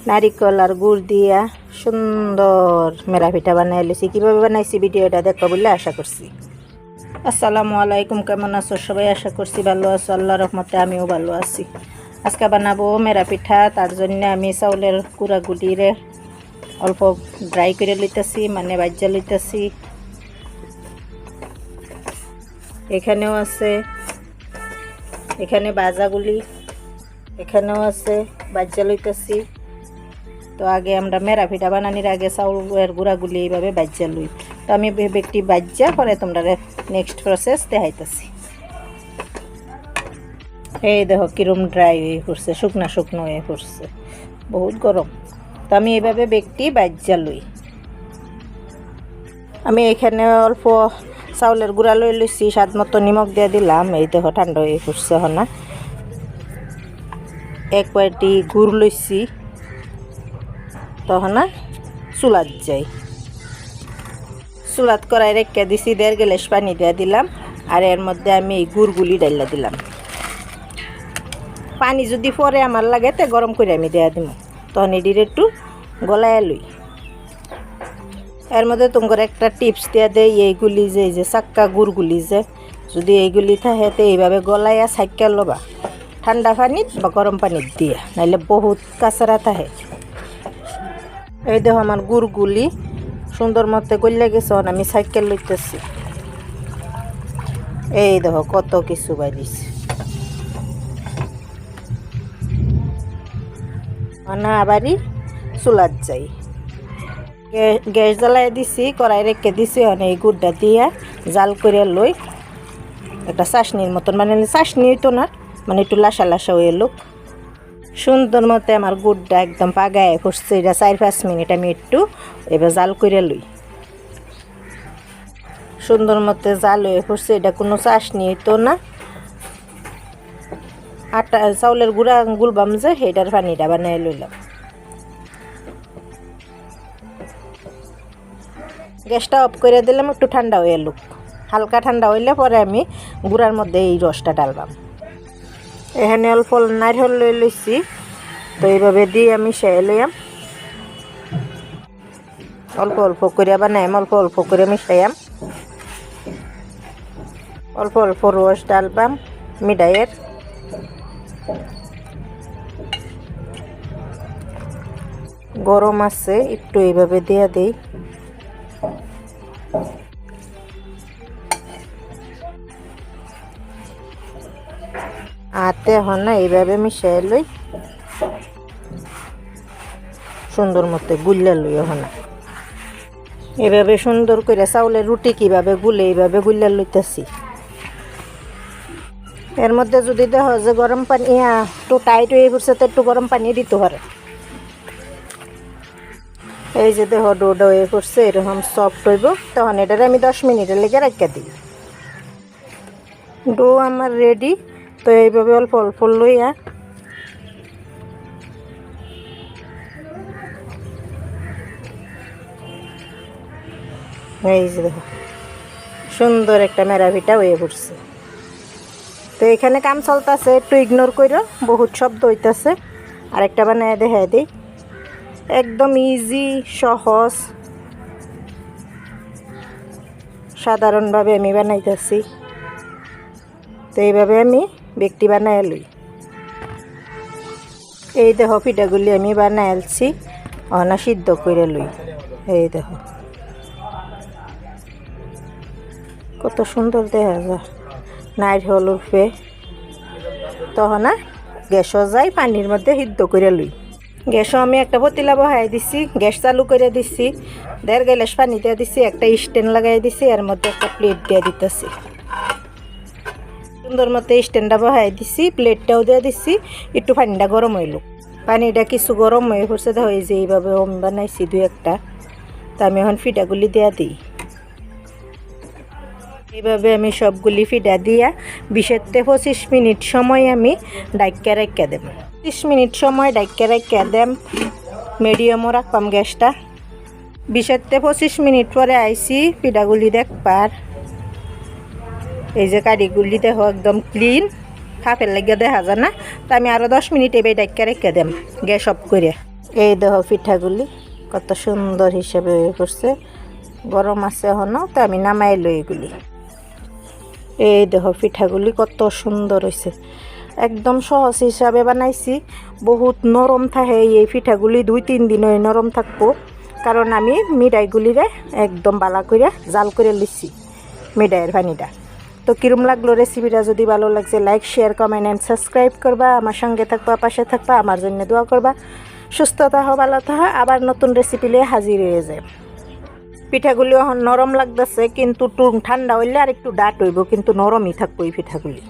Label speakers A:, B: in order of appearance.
A: নারিকল আর গুড় দিয়া সুন্দর মেরা পিঠা বানাই লইছি। কীভাবে বানাইছি ভিডিওটা দেখো বলে আশা করছি। আসসালামু আলাইকুম, কেমন আছো সবাই? আশা করছি ভালো আছো, আল্লাহর রহমতে আমিও ভালো আছি। আজকে বানাবো মেরা পিঠা। তার জন্য আমি চাউলের গুঁড়াগুলিরে অল্প ড্রাই করে লইতেছি, মানে বাজ্যা লইতেছি। এখানেও আছে, এখানে বাজাগুলি, এখানেও আছে বাজ্যা লইতেছি। তো আগে আমরা মেরা পিঠা বানানির আগে চাউলের গুঁড়াগুলি এইভাবে বাজ্যা লই। তো আমি একটি বাজ্যা পরে তোমরা নেক্সট প্রসেস দেখাইতেছি। এই দেখো কিরম ড্রাই হয়ে পড়ছে, শুকনা শুকনো হয়ে পড়ছে, বহুত গরম। তো আমি এইভাবে ব্যক্তি বাজ্যা লই। আমি এখানে অল্প চাউলের গুঁড়া লই লইছি, স্বাদ মতো নিমখ দিয়ে দিলাম। এই দেখো ঠান্ডা হয়ে পড়ছে না। এক বাটি গুড় লইছি, তখন চুলাত যাই। চুলাত করাই রেখে দিছি, 1.5 গ্লাস পানি দিয়ে দিলাম। আর এর মধ্যে আমি এই গুড়গুলি ডাইলা দিলাম। পানি যদি পরে আমার লাগে তে গরম করে আমি দেওয়া দিব। তখন এটির একটু গলায় লই। এর মধ্যে তোমার একটা টিপস দেওয়া দেয়, এইগুলি যে এই যে চাক্কা গুড়গুলি যে যদি এইগুলি থাকে তো এইভাবে গলাইয়া ছাইকা লবা, ঠান্ডা পানিত বা গরম পানিত দিয়া, নাইলে বহুত কাঁচরা থাকে। এই দেখো আমার গুড়গুলি সুন্দর মতো গলে গেছে, আমি সাইকেল লইতেছি। এই দেখো কত কিছু বাইরিছে না। আবারই চুলাত যাই, গ্যাস জ্বালাই দিছি, কড়াই রেখে দিছি। এই গুড়টা দিয়া জাল করে লই একটা চাশনির মতন, মানে চাশনি হইতো না, মানে একটু লাসা লাসা হয়ে লোক সুন্দর মতো। আমার গুড়টা একদম পাগায় পড়ছে। এটা 4-5 মিনিট আমি একটু এবার জাল করে লই। সুন্দর মতো জাল হয়ে পড়ছে। এটা কোনো চাশনি হইতো না, আটা চাউলের গুঁড়া গুলবাম যে সেটার পানিটা বানাই লইলাম। গ্যাসটা অফ করে দিলাম, একটু ঠান্ডা হয়ে এলুক। হালকা ঠান্ডা হইলে পরে আমি গুঁড়ার মধ্যে এই রসটা ডালবাম। এখানে অল্প নারকেল লই লইছি, তো এইভাবে দিয়ে আমি মিশাই লইয়াম। অল্প অল্প করে বানাইম, অল্প অল্প করে মিশাইয়াম। অল্প অল্প রস ডালবাম মিঠাইয়ের। গরম আছে, একটু এইভাবে দিয়ে দেই। আতে হন না এইভাবে মিশাই লই, সুন্দর মতো গুল্লা লই। হন এইভাবে সুন্দর করে চাউলের রুটি কিভাবে গুলে এইভাবে গুল্লা লইতেছি। এর মধ্যে যদি দেখো যে গরম পানি একটু টাইট হয়ে পড়ছে, তো একটু গরম পানি দিতে পারে। এই যে দেখো ডোটা হয়ে পড়ছে, এরকম সফট হইব, তখন এটারে আমি 10 মিনিটের লেগে রাখা দিই। ডো আমার রেডি। তো এইভাবে অল্প অল্প লইয়া এই যে দেখো সুন্দর একটা মেরা পিঠা হয়ে পড়ছে। তো এখানে কাম চলতেছে, একটু ইগনোর করো, বহুত শব্দ হইতেছে। আর একটা বানায় দেখাই দিই, একদম ইজি সহজ সাধারণভাবে আমি বানাইতেছি। তো এইভাবে আমি ব্যক্তি বানাই লই। এই দেখো পিঠাগুলি আমি বানাইছি, অনা সিদ্ধ করে লই। এই দেখো কত সুন্দর দেখা যায় নারকেল উঠবে। তখন গ্যাসও যাই পানির মধ্যে সিদ্ধ করে লই। গ্যাসও আমি একটা পতিলা বহাই দিছি, গ্যাস চালু করে দিছি, 1.5 গ্লাস পানি দিয়ে দিছি, একটা স্ট্যান্ড লাগাই দিছি, এর মধ্যে একটা প্লেট দিয়ে দিতেছি। সুন্দর মতো স্ট্যান্ডটা বহাই দিছি, প্লেটটাও দিয়ে দিছি। একটু পানিটা গরম হইল, পানিটা কিছু গরম হয়ে পড়ছে। দেখো এই যে এইভাবে আমি বানাইছি 2-1টা। তা আমি এখন পিঠাগুলি দেওয়া দিই। এইভাবে আমি সবগুলি পিঠা দিয়া 20-25 মিনিট সময় আমি ডাইকা রাখা দেব। 30 মিনিট সময় ডাইকা রাখা দেম, মিডিয়ামও রাখলাম গ্যাসটা। 20-25 মিনিট পরে আইসি পিঠাগুলি দেখবার। এই যে কাঠিগুলি দেখো একদম ক্লিন, খাপের লাগিয়ে দেখা যায় না। তো আমি আরও 10 মিনিট এবার ডাইকা রেখে দেম গ্যাস অফ করে। এই দেখো পিঠাগুলি কত সুন্দর হিসাবে হয়ে পড়ছে, গরম আছে এখনো, তো আমি নামাই লই এগুলি। এই দেখো পিঠাগুলি কত সুন্দর হয়েছে, একদম সহজ হিসাবে বানাইছি। বহুত নরম থাকে এই পিঠাগুলি, 2-3 দিন নরম থাকবো, কারণ আমি মিঠাইগুলিরে একদম বালা করে জাল করে লিছি মিঠাইয়ের পানিটা। তো কিরম লাগলো রেসিপিটা? যদি ভালো লাগছে like share comment and subscribe করবা, আমার সঙ্গে থাকবা, পাশে থাকবা, আমার জন্য দোয়া করবা। সুস্থ থাকো, ভালো থাকো, আবার নতুন রেসিপি নিয়ে হাজির হয়ে যায়। পিঠাগুলি এখন নরম লাগতেছে, কিন্তু ঠান্ডা হইলে আর একটু ডাট হইব, কিন্তু নরমই থাকবো এই পিঠাগুলি।